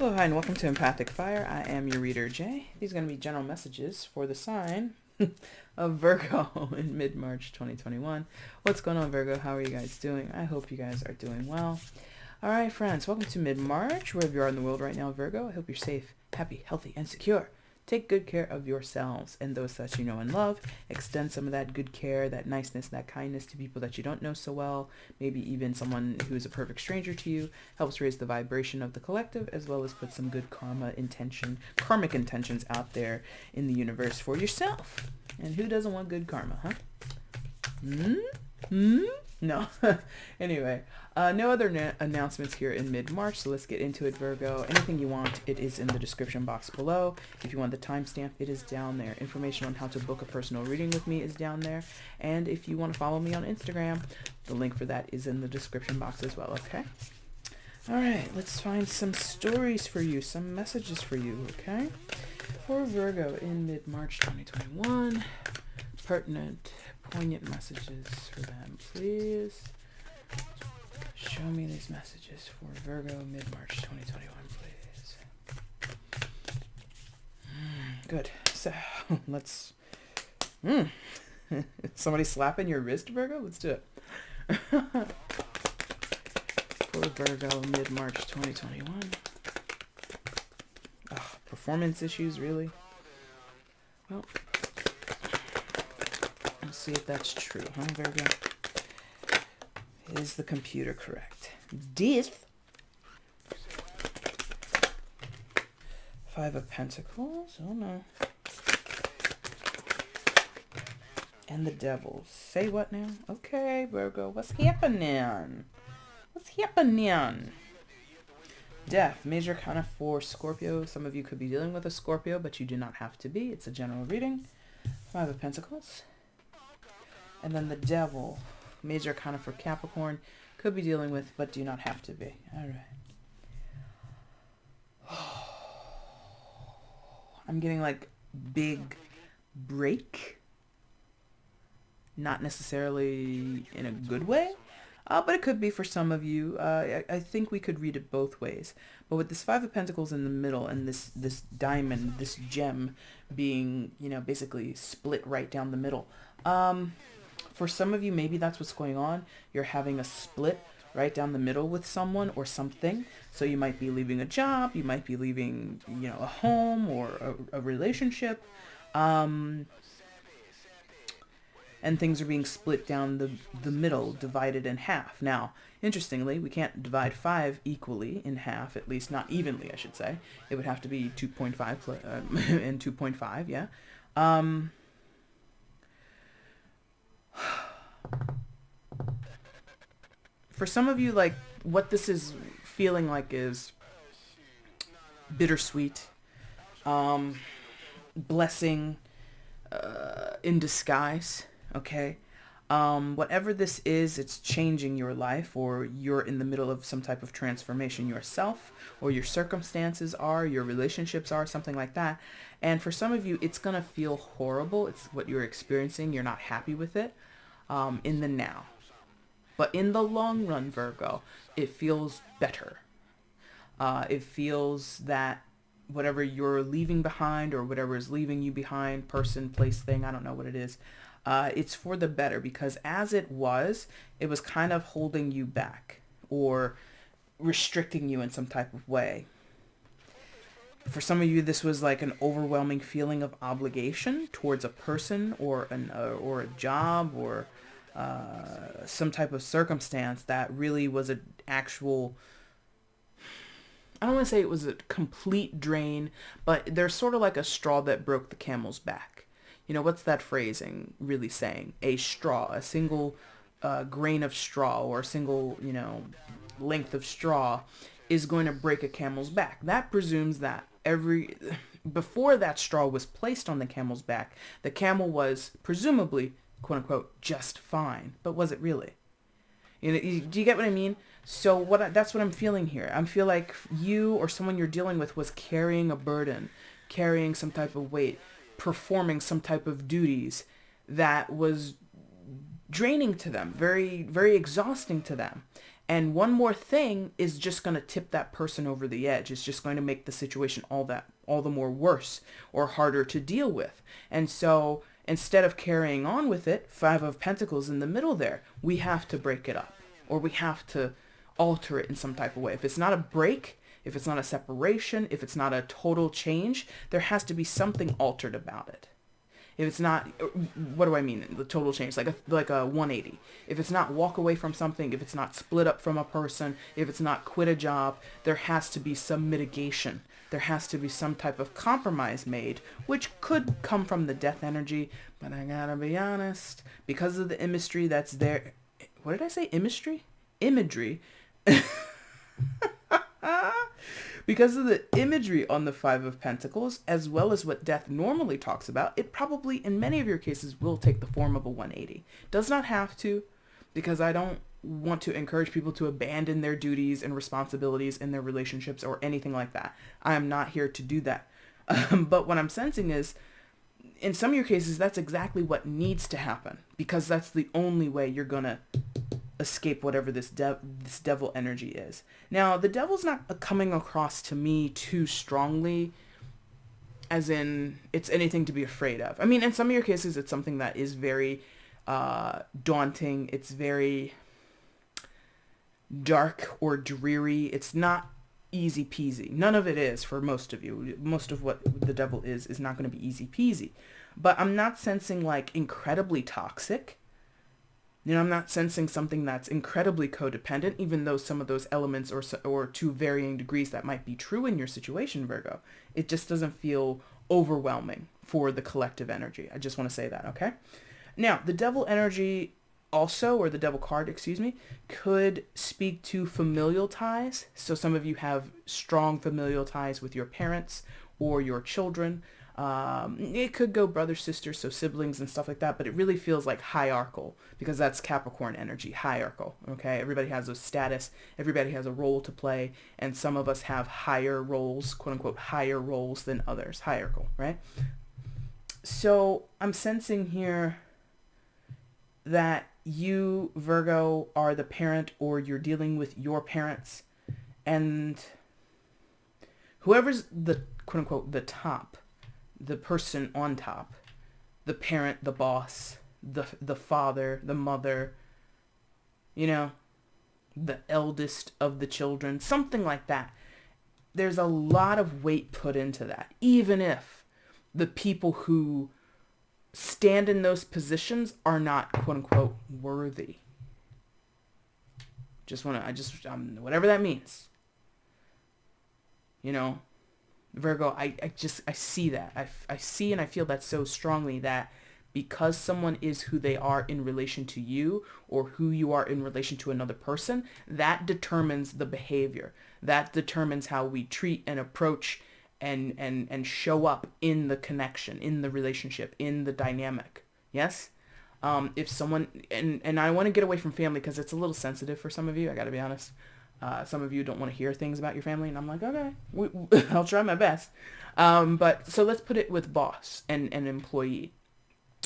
Hello, hi, and welcome to EmpathicFire. I am your reader, Jay. These are going to be general messages for the sign of Virgo in mid-March 2021. What's going on, Virgo? How are you guys doing? I hope you guys are doing well. All right, friends, welcome to mid-March. Wherever you are in the world right now, Virgo, I hope you're safe, happy, healthy, and secure. Take good care of yourselves and those that you know and love. Extend some of that good care, that niceness, that kindness to people that you don't know so well. Maybe even someone who is a perfect stranger to you. Helps raise the vibration of the collective, as well as put some good karmic intentions out there in the universe for yourself. And who doesn't want good karma, huh? No. Anyway, no other announcements here in mid-March, so let's get into it, Virgo. Anything you want, it is in the description box below. If you want the timestamp, it is down there. Information on how to book a personal reading with me is down there. And if you want to follow me on Instagram, the link for that is in the description box as well, okay? All right, let's find some stories for you, some messages for you, okay? For Virgo in mid-March 2021, pertinent, poignant messages for them, please. Show me these messages for Virgo mid-March 2021, please. Good. So let's. Somebody slapping your wrist, Virgo? Let's do it. For Virgo mid-March 2021. Performance issues, really? Well, let's see if that's true, huh, Virgo? Is the computer correct? Death. Five of Pentacles. Oh no. And the Devil. Say what now? Okay, Virgo. What's happening? What's happening? Death. Major kind of for Scorpio. Some of you could be dealing with a Scorpio, but you do not have to be. It's a general reading. Five of Pentacles. And then the Devil. Major kind of for Capricorn. Could be dealing with, but do not have to be. All right. I'm getting like big break. Not necessarily in a good way. But it could be for some of you. I think we could read it both ways. But with this Five of Pentacles in the middle and this diamond, this gem being, basically split right down the middle. For some of you, maybe that's what's going on. You're having a split right down the middle with someone or something. So you might be leaving a job. You might be leaving, a home or a relationship. And things are being split down the middle, divided in half. Now, interestingly, we can't divide 5 equally in half, at least not evenly, I should say. It would have to be 2.5 and 2.5, yeah. For some of you, like, what this is feeling like is bittersweet, blessing in disguise. Okay. Whatever this is, it's changing your life, or you're in the middle of some type of transformation yourself, or your circumstances are, your relationships are, something like that. And for some of you, it's going to feel horrible. It's what you're experiencing. You're not happy with it in the now. But in the long run, Virgo, it feels better. It feels that whatever you're leaving behind, or whatever is leaving you behind, person, place, thing, I don't know what it is, it's for the better, because as it was kind of holding you back or restricting you in some type of way. For some of you, this was like an overwhelming feeling of obligation towards a person or a job or some type of circumstance that really was an actual, I don't want to say it was a complete drain, but there's sort of like a straw that broke the camel's back. What's that phrasing really saying? A straw, a single grain of straw, or a single, length of straw is going to break a camel's back. That presumes that before that straw was placed on the camel's back, the camel was presumably, quote unquote, just fine. But was it really? Do you get what I mean? So that's what I'm feeling here. I feel like you or someone you're dealing with was carrying a burden, carrying some type of weight, performing some type of duties that was draining to them, very, very exhausting to them. And one more thing is just going to tip that person over the edge. It's just going to make the situation all the more worse or harder to deal with. And so instead of carrying on with it, Five of Pentacles in the middle there, we have to break it up, or we have to alter it in some type of way. If it's not a break, if it's not a separation, if it's not a total change, there has to be something altered about it. If it's not, what do I mean? The total change, like a 180. If it's not walk away from something, if it's not split up from a person, if it's not quit a job, there has to be some mitigation. There has to be some type of compromise made, which could come from the death energy. But I gotta be honest, because of the imagery that's there. What did I say? Imagery. Because of the imagery on the Five of Pentacles, as well as what death normally talks about, it probably, in many of your cases, will take the form of a 180. Does not have to, because I don't want to encourage people to abandon their duties and responsibilities in their relationships or anything like that. I am not here to do that. But what I'm sensing is, in some of your cases, that's exactly what needs to happen, because that's the only way you're going to escape whatever this devil energy is. Now, the devil's not coming across to me too strongly, as in it's anything to be afraid of. I mean, in some of your cases, it's something that is very daunting. It's very dark or dreary. It's not easy peasy. None of it is for most of you. Most of what the devil is not going to be easy peasy. But I'm not sensing like incredibly toxic. You know, I'm not sensing something that's incredibly codependent, even though some of those elements or to varying degrees that might be true in your situation, Virgo. It just doesn't feel overwhelming for the collective energy. I just want to say that, okay? Now, the devil energy also, or the devil card, excuse me, could speak to familial ties. So some of you have strong familial ties with your parents or your children. It could go brother, sister, so siblings and stuff like that, but it really feels like hierarchical, because that's Capricorn energy, hierarchical, okay? Everybody has a status, everybody has a role to play, and some of us have higher roles, quote unquote, higher roles than others, hierarchical, right? So I'm sensing here that you, Virgo, are the parent, or you're dealing with your parents, and whoever's the, quote unquote, the top, the person on top, the parent, the boss, the father, the mother, you know, the eldest of the children, something like that. There's a lot of weight put into that, even if the people who stand in those positions are not, quote unquote, worthy. Whatever that means, you know. Virgo, I see that. I see and I feel that so strongly, that because someone is who they are in relation to you, or who you are in relation to another person, that determines the behavior. That determines how we treat and approach and show up in the connection, in the relationship, in the dynamic. Yes? If someone, and I want to get away from family because it's a little sensitive for some of you, I got to be honest. Some of you don't want to hear things about your family, and I'm like, okay, I'll try my best. But so let's put it with boss and employee.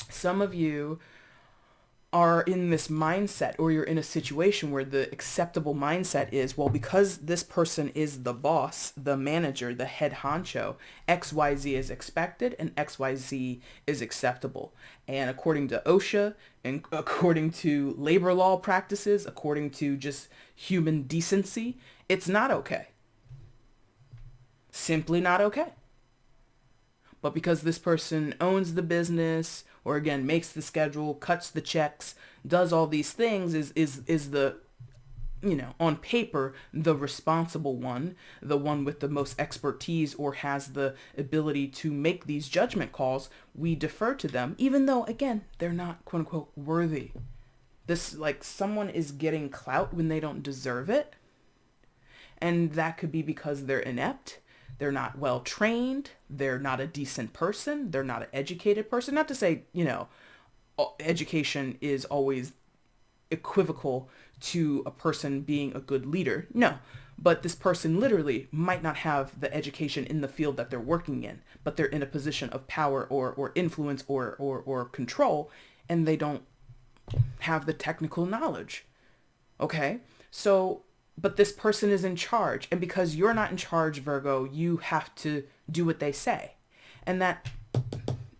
Some of you are in this mindset, or you're in a situation where the acceptable mindset is, well, because this person is the boss, the manager, the head honcho, XYZ is expected and XYZ is acceptable. And according to OSHA, and according to labor law practices, according to just human decency, it's not okay. Simply not okay. But because this person owns the business, or again, makes the schedule, cuts the checks, does all these things, is the, you know, on paper, the responsible one, the one with the most expertise, or has the ability to make these judgment calls, we defer to them, even though, again, they're not, quote unquote, worthy. This, like, someone is getting clout when they don't deserve it. And that could be because they're inept. They're not well trained. They're not a decent person. They're not an educated person. Not to say, you know, education is always equivocal to a person being a good leader. No, but this person literally might not have the education in the field that they're working in, but they're in a position of power or influence or control, and they don't have the technical knowledge. Okay? So, but this person is in charge. And because you're not in charge, Virgo, you have to do what they say. And that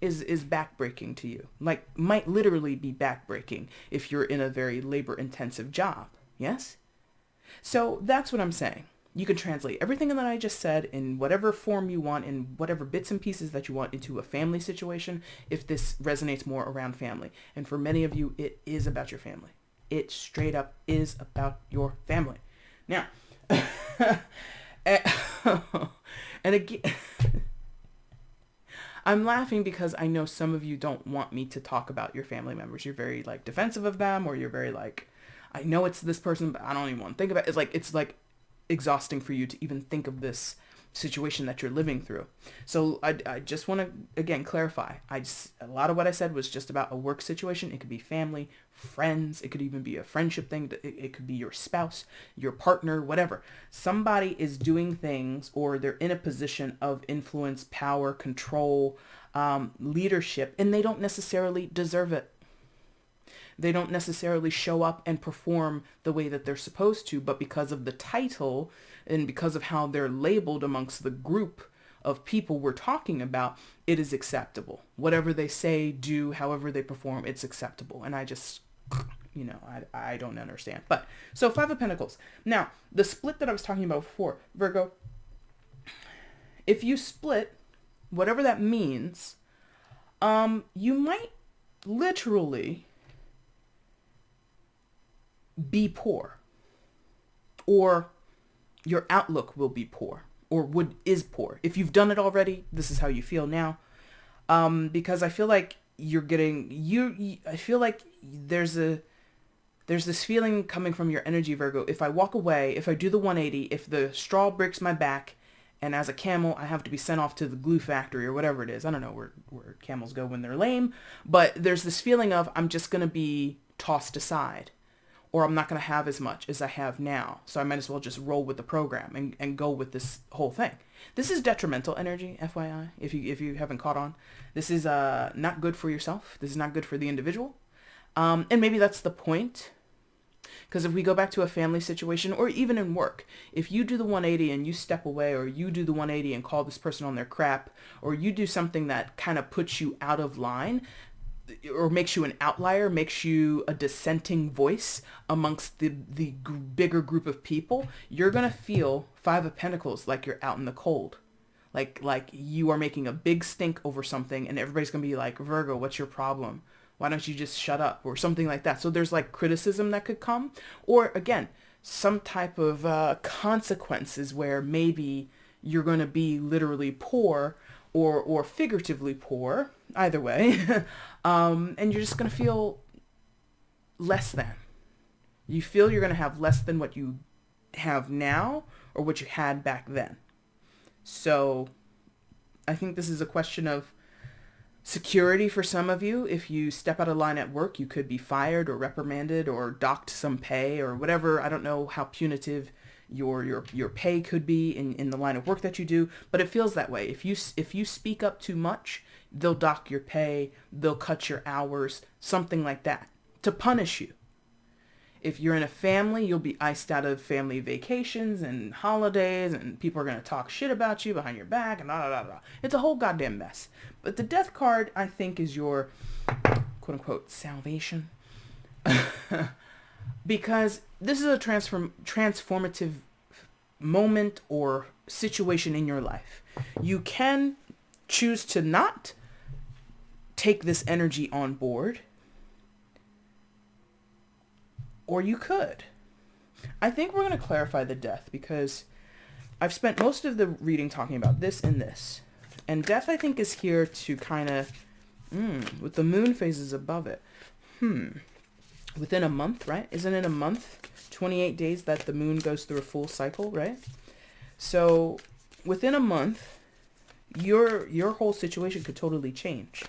is backbreaking to you. Like, might literally be backbreaking if you're in a very labor intensive job. Yes? So that's what I'm saying. You can translate everything that I just said in whatever form you want, in whatever bits and pieces that you want, into a family situation, if this resonates more around family. And for many of you, it is about your family. It straight up is about your family. Now, and again, I'm laughing because I know some of you don't want me to talk about your family members. You're very like defensive of them, or you're very like, I know it's this person, but I don't even want to think about it. It's like exhausting for you to even think of this situation that you're living through. So I just want to, again, clarify. A lot of what I said was just about a work situation. It could be family, friends. It could even be a friendship thing. It could be your spouse, your partner, whatever. Somebody is doing things, or they're in a position of influence, power, control, leadership, and they don't necessarily deserve it. They don't necessarily show up and perform the way that they're supposed to, but because of the title and because of how they're labeled amongst the group of people we're talking about, it is acceptable. Whatever they say, do, however they perform, it's acceptable. And I just, I don't understand. But, so 5 of Pentacles. Now, the split that I was talking about before, Virgo, if you split, whatever that means, you might literally be poor, or your outlook will be poor, or is poor. If you've done it already, this is how you feel now. Because I feel like I feel like there's this feeling coming from your energy, Virgo. If I walk away, if I do the 180, if the straw breaks my back, and as a camel, I have to be sent off to the glue factory or whatever it is. I don't know where camels go when they're lame, but there's this feeling of I'm just going to be tossed aside, or I'm not going to have as much as I have now. So I might as well just roll with the program and go with this whole thing. This is detrimental energy, FYI, if you haven't caught on. This is not good for yourself. This is not good for the individual. And maybe that's the point. Because if we go back to a family situation, or even in work, if you do the 180 and you step away, or you do the 180 and call this person on their crap, or you do something that kind of puts you out of line, or makes you an outlier, makes you a dissenting voice amongst the bigger group of people, you're going to feel 5 of Pentacles like you're out in the cold. Like you are making a big stink over something, and everybody's going to be like, Virgo, what's your problem? Why don't you just shut up? Or something like that. So there's like criticism that could come. Or again, some type of consequences where maybe you're going to be literally poor, or figuratively poor, either way, and you're just going to feel less than. You feel you're going to have less than what you have now, or what you had back then. So I think this is a question of security for some of you. If you step out of line at work, you could be fired or reprimanded or docked some pay or whatever. I don't know how punitive your pay could be in the line of work that you do, but it feels that way. If you speak up too much, they'll dock your pay, they'll cut your hours, something like that, to punish you. If you're in a family, you'll be iced out of family vacations and holidays, and people are going to talk shit about you behind your back, and blah, blah, blah. It's a whole goddamn mess. But the Death card, I think, is your quote-unquote salvation. Because this is a transformative moment or situation in your life. You can choose to not take this energy on board, or you could. I think we're going to clarify the Death, because I've spent most of the reading talking about this and this. And Death, I think, is here to kind of, with the moon phases above it. Within a month, right? Isn't it a month? 28 days that the moon goes through a full cycle, right? So within a month, your whole situation could totally change.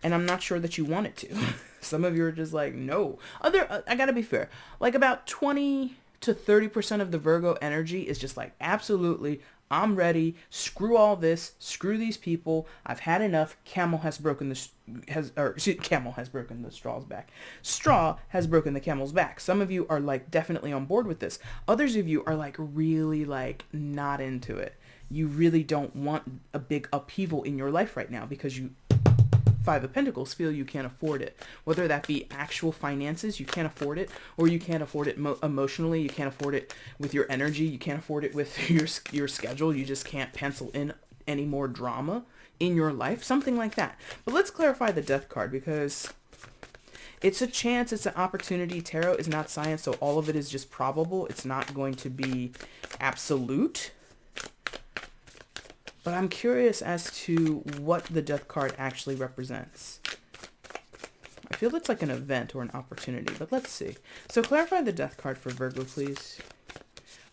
And I'm not sure that you want it to. Some of you are just like, no. I gotta be fair. Like about 20 to 30% of the Virgo energy is just like, absolutely, I'm ready. Screw all this. Screw these people. I've had enough. Camel has broken the straw's back. Straw has broken the camel's back. Some of you are like definitely on board with this. Others of you are like really like not into it. You really don't want a big upheaval in your life right now because you, Five of Pentacles, feel you can't afford it. Whether that be actual finances, you can't afford it, or you can't afford it emotionally, you can't afford it with your energy, you can't afford it with your schedule, you just can't pencil in any more drama in your life, something like that. But let's clarify the Death card because it's a chance, it's an opportunity. Tarot is not science, so all of it is just probable. It's not going to be absolute. But I'm curious as to what the Death card actually represents. I feel it's like an event or an opportunity, but let's see. So clarify the Death card for Virgo, please.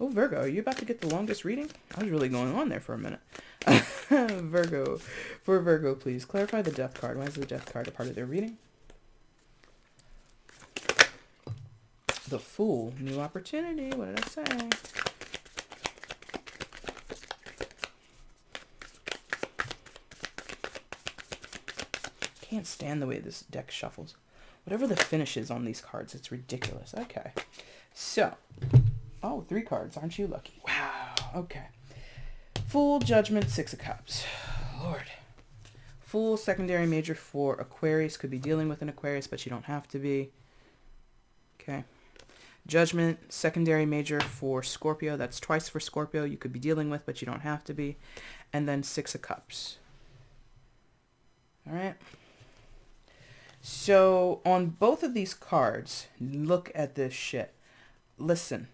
Oh, Virgo, are you about to get the longest reading? I was really going on there for a minute. Virgo, for Virgo, please. Clarify the Death card. Why is the Death card a part of their reading? The Fool, new opportunity. What did I say? Can't stand the way this deck shuffles. Whatever the finish is on these cards, it's ridiculous. Okay. So, oh, 3 cards. Aren't you lucky? Wow. Okay. Fool, Judgment, 6 of Cups. Lord. Fool, secondary major for Aquarius. Could be dealing with an Aquarius, but you don't have to be. Okay. Judgment, secondary major for Scorpio. That's twice for Scorpio. You could be dealing with, but you don't have to be. And then 6 of Cups. All right. So on both of these cards, look at this shit. Listen.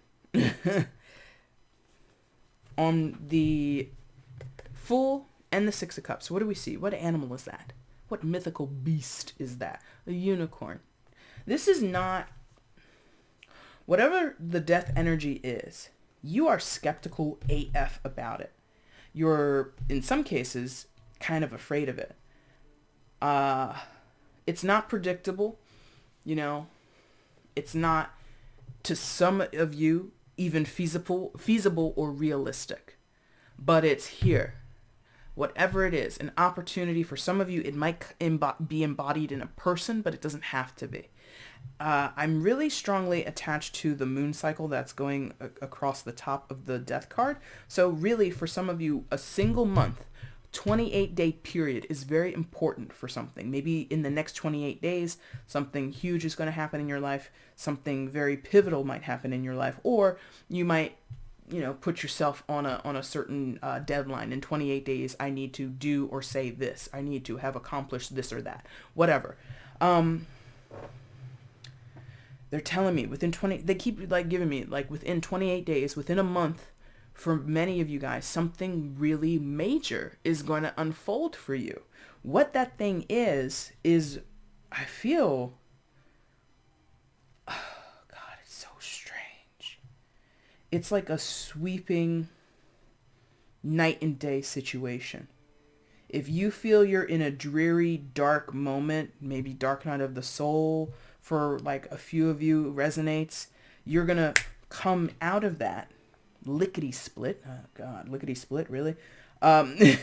On the Fool and the 6 of Cups, what do we see? What animal is that? What mythical beast is that? A unicorn. This is not... Whatever the death energy is, you are skeptical AF about it. You're, in some cases, kind of afraid of it. It's not predictable, you know. It's not, to some of you, even feasible or realistic. But it's here. Whatever it is, an opportunity for some of you, it might be embodied in a person, but it doesn't have to be. I'm really strongly attached to the moon cycle that's going across the top of the Death card. So really, for some of you, a single month, 28-day period is very important for something. Maybe in the next 28 days, something huge is going to happen in your life. Something very pivotal might happen in your life. Or you might, you know, put yourself on a certain deadline. In 28 days, I need to do or say this. I need to have accomplished this or that. Whatever. They're telling me within 20... They keep like giving me like within 28 days, within a month, for many of you guys, something really major is going to unfold for you. What that thing is I feel, oh God, it's so strange. It's like a sweeping night and day situation. If you feel you're in a dreary, dark moment, maybe dark night of the soul, for like a few of you resonates, you're going to come out of that lickety-split. Oh, God, lickety-split, really? But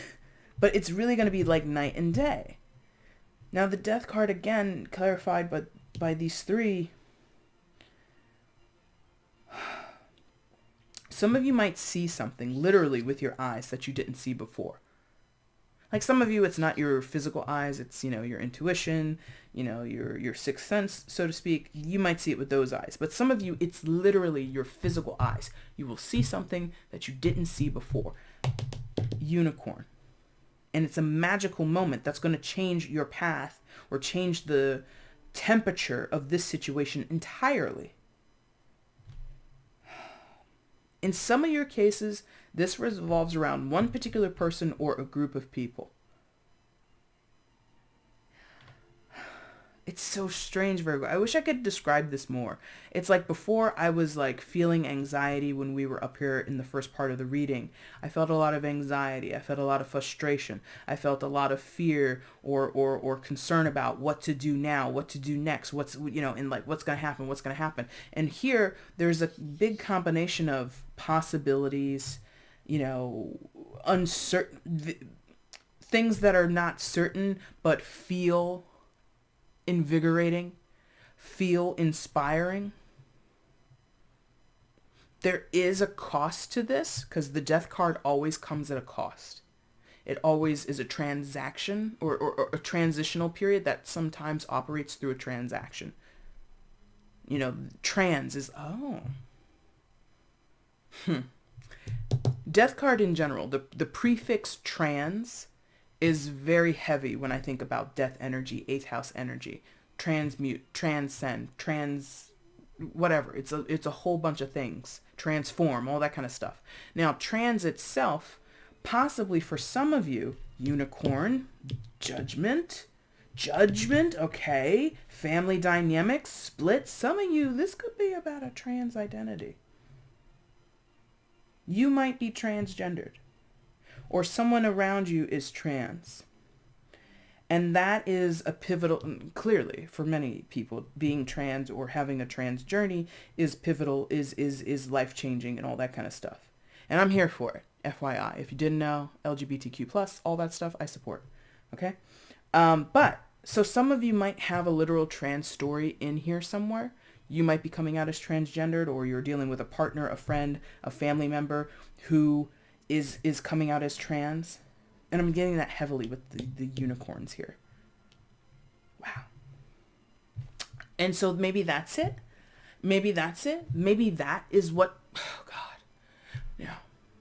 it's really going to be like night and day. Now, the Death card, again, clarified by these 3. Some of you might see something, literally, with your eyes that you didn't see before. Like some of you, it's not your physical eyes. It's, you know, your intuition, you know, your sixth sense, so to speak. You might see it with those eyes. But some of you, it's literally your physical eyes. You will see something that you didn't see before. Unicorn. And it's a magical moment that's going to change your path or change the temperature of this situation entirely. In some of your cases, this revolves around one particular person or a group of people. It's so strange, Virgo. I wish I could describe this more. It's like before I was like feeling anxiety when we were up here in the first part of the reading. I felt a lot of anxiety. I felt a lot of frustration. I felt a lot of fear or concern about what to do now, what to do next, and like what's going to happen. And here there's a big combination of possibilities, uncertain, things that are not certain but feel invigorating, feel inspiring. There is a cost to this because the death card always comes at a cost. It always is a transaction or a transitional period that sometimes operates through a transaction. Trans is, Death card in general, the prefix trans is very heavy when I think about death energy, 8th house energy, transmute, transcend, whatever. It's a whole bunch of things. Transform, all that kind of stuff. Now, trans itself, possibly for some of you, unicorn, judgment, okay, family dynamics, split. Some of you, this could be about a trans identity. You might be transgendered, or someone around you is trans. And that is a pivotal, clearly, for many people, being trans or having a trans journey is pivotal, is life-changing and all that kind of stuff. And I'm here for it, FYI. If you didn't know, LGBTQ+, all that stuff, I support. Okay? So some of you might have a literal trans story in here somewhere. You might be coming out as transgendered, or you're dealing with a partner, a friend, a family member who is coming out as trans. And I'm getting that heavily with the unicorns here. Wow. And so maybe that's it. Maybe that is what, oh God.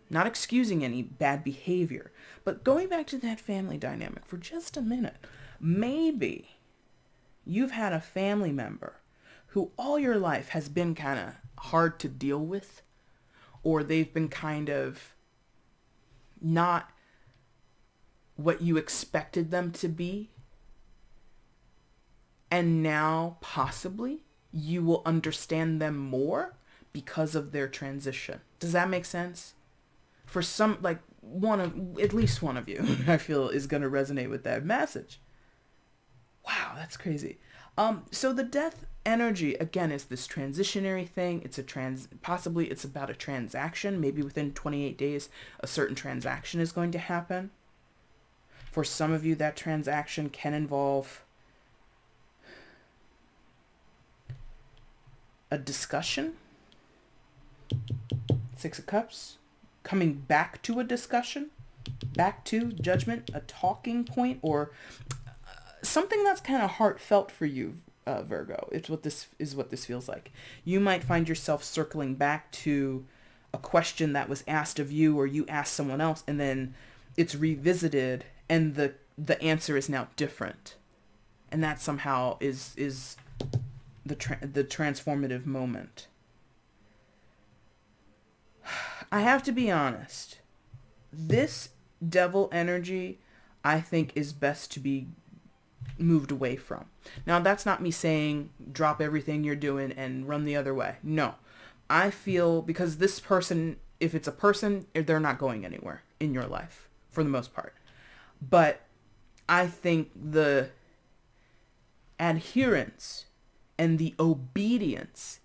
Not excusing any bad behavior, but going back to that family dynamic for just a minute. Maybe you've had a family member who all your life has been kind of hard to deal with, or they've been kind of not what you expected them to be. And now possibly you will understand them more because of their transition. Does that make sense? For some, like at least one of you, I feel is going to resonate with that message. Wow, that's crazy. So the death energy, again, is this transitionary thing. It's possibly it's about a transaction. Maybe within 28 days, a certain transaction is going to happen. For some of you, that transaction can involve a discussion. 6 of Cups. Coming back to a discussion. Back to judgment. A talking point. Or something that's kind of heartfelt for you, Virgo. It's what this feels like. You might find yourself circling back to a question that was asked of you, or you asked someone else, and then it's revisited, and the answer is now different, and that somehow is the transformative moment. I have to be honest. This devil energy, I think, is best to be moved away from. Now, that's not me saying drop everything you're doing and run the other way. No. I feel because this person, if it's a person, they're not going anywhere in your life for the most part. But I think the adherence and the obedience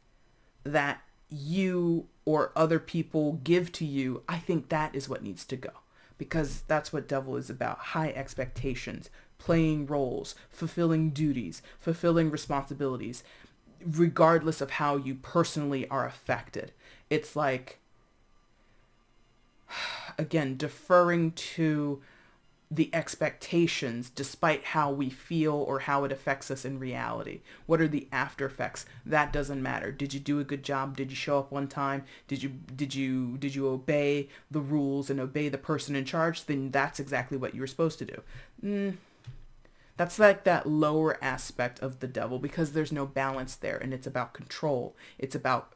that you or other people give to you, I think that is what needs to go. Because that's what devil is about. High expectations, playing roles, fulfilling duties, fulfilling responsibilities, regardless of how you personally are affected. It's like, again, deferring to the expectations despite how we feel or how it affects us in reality. What are the after effects? That doesn't matter. Did you do a good job? Did you show up on time? Did you obey the rules and obey the person in charge? Then that's exactly what you were supposed to do. That's like that lower aspect of the devil, because there's no balance there, and it's about control. It's about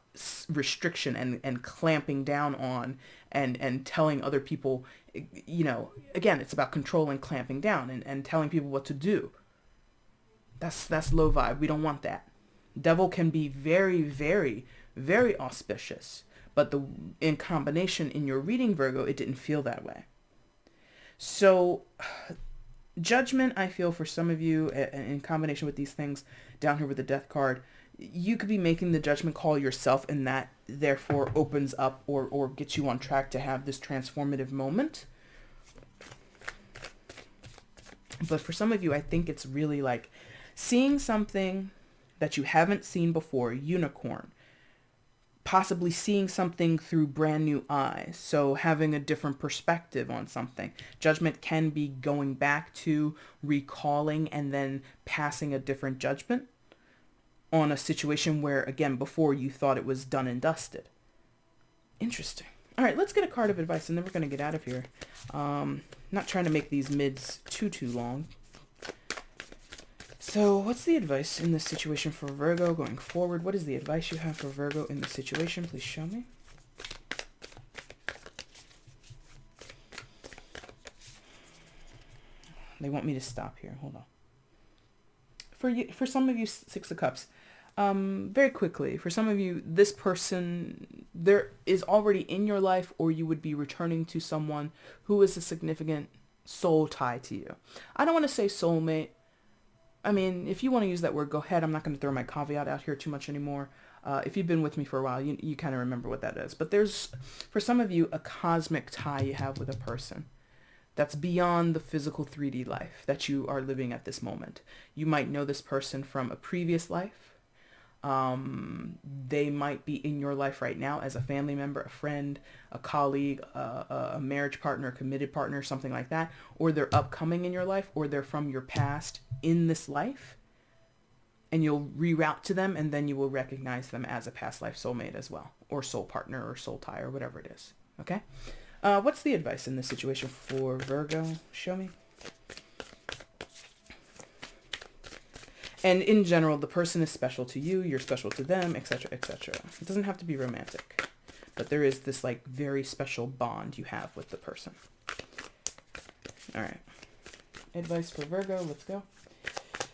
restriction and clamping down on and telling other people, again, it's about control and clamping down and telling people what to do. That's low vibe. We don't want that. Devil can be very, very, very auspicious, but in combination in your reading, Virgo, it didn't feel that way. So judgment, I feel for some of you, in combination with these things down here with the death card, you could be making the judgment call yourself, and that therefore opens up or gets you on track to have this transformative moment. But for some of you, I think it's really like seeing something that you haven't seen before, unicorn, possibly seeing something through brand new eyes. So having a different perspective on something. Judgment can be going back to recalling and then passing a different judgment on a situation where, again, before you thought it was done and dusted. Interesting. All right, let's get a card of advice, and then we're going to get out of here. Not trying to make these mids too long. So what's the advice in this situation for Virgo going forward? What is the advice you have for Virgo in this situation? Please show me. They want me to stop here. Hold on. For some of you, Six of Cups. Very quickly, for some of you, this person there is already in your life, or you would be returning to someone who is a significant soul tie to you. I don't want to say soulmate. I mean, if you want to use that word, go ahead. I'm not going to throw my caveat out here too much anymore. If you've been with me for a while, you kind of remember what that is. But there's, for some of you, a cosmic tie you have with a person that's beyond the physical 3D life that you are living at this moment. You might know this person from a previous life. They might be in your life right now as a family member, a friend, a colleague, a marriage partner, a committed partner, something like that. Or they're upcoming in your life, or they're from your past in this life. And you'll reroute to them, and then you will recognize them as a past life soulmate as well, or soul partner, or soul tie, or whatever it is. Okay? What's the advice in this situation for Virgo? Show me. And in general, the person is special to you, you're special to them, etc., etc. It doesn't have to be romantic, but there is this like very special bond you have with the person. All right. Advice for Virgo. Let's go.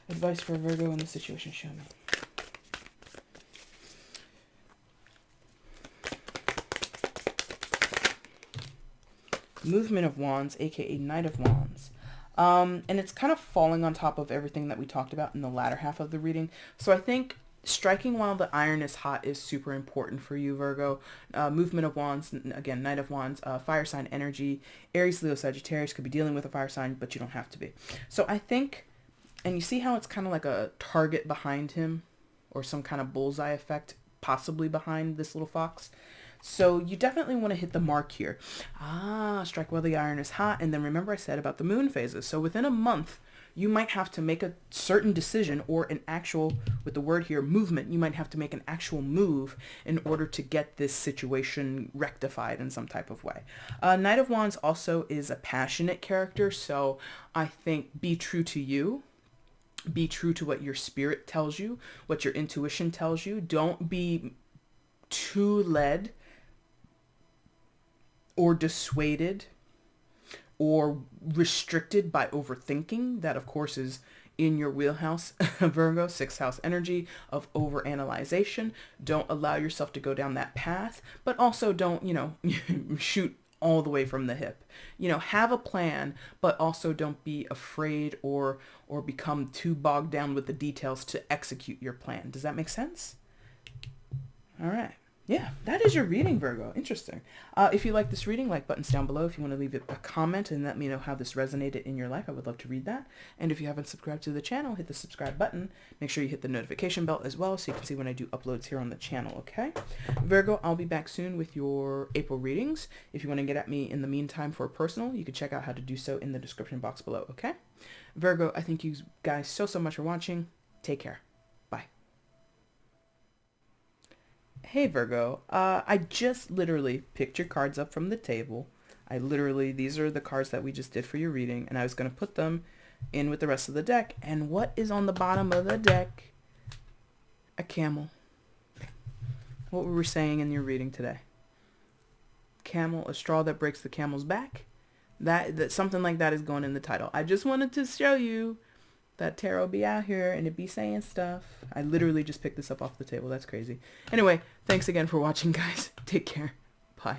Advice for Virgo in the situation. Show me. Movement of Wands, aka Knight of Wands. And it's kind of falling on top of everything that we talked about in the latter half of the reading. So I think striking while the iron is hot is super important for you, Virgo. Movement of Wands, again, Knight of Wands, fire sign energy. Aries, Leo, Sagittarius could be dealing with a fire sign, but you don't have to be. So I think, and you see how it's kind of like a target behind him, or some kind of bullseye effect possibly behind this little fox. So you definitely want to hit the mark here. Strike while the iron is hot. And then remember I said about the moon phases. So within a month, you might have to make a certain decision, or an actual, with the word here, movement. You might have to make an actual move in order to get this situation rectified in some type of way. Knight of Wands also is a passionate character. So I think be true to you. Be true to what your spirit tells you, what your intuition tells you. Don't be too led or dissuaded or restricted by overthinking. That, of course, is in your wheelhouse, Virgo, 6th house energy of overanalyzation. Don't allow yourself to go down that path, but also don't, shoot all the way from the hip. Have a plan, but also don't be afraid or become too bogged down with the details to execute your plan. Does that make sense? All right. Yeah, that is your reading, Virgo. Interesting. If you like this reading, like buttons down below. If you want to leave a comment and let me know how this resonated in your life, I would love to read that. And if you haven't subscribed to the channel, hit the subscribe button. Make sure you hit the notification bell as well so you can see when I do uploads here on the channel, okay? Virgo, I'll be back soon with your April readings. If you want to get at me in the meantime for a personal, you can check out how to do so in the description box below, okay? Virgo, I thank you guys so much for watching. Take care. Hey Virgo, I just literally picked your cards up from the table. These are the cards that we just did for your reading, and I was going to put them in with the rest of the deck. And what is on the bottom of the deck? A camel. What were we saying in your reading today? Camel, a straw that breaks the camel's back. That something like that is going in the title. I just wanted to show you that tarot be out here and it be saying stuff. I literally just picked this up off the table. That's crazy. Anyway, thanks again for watching, guys. Take care. Bye.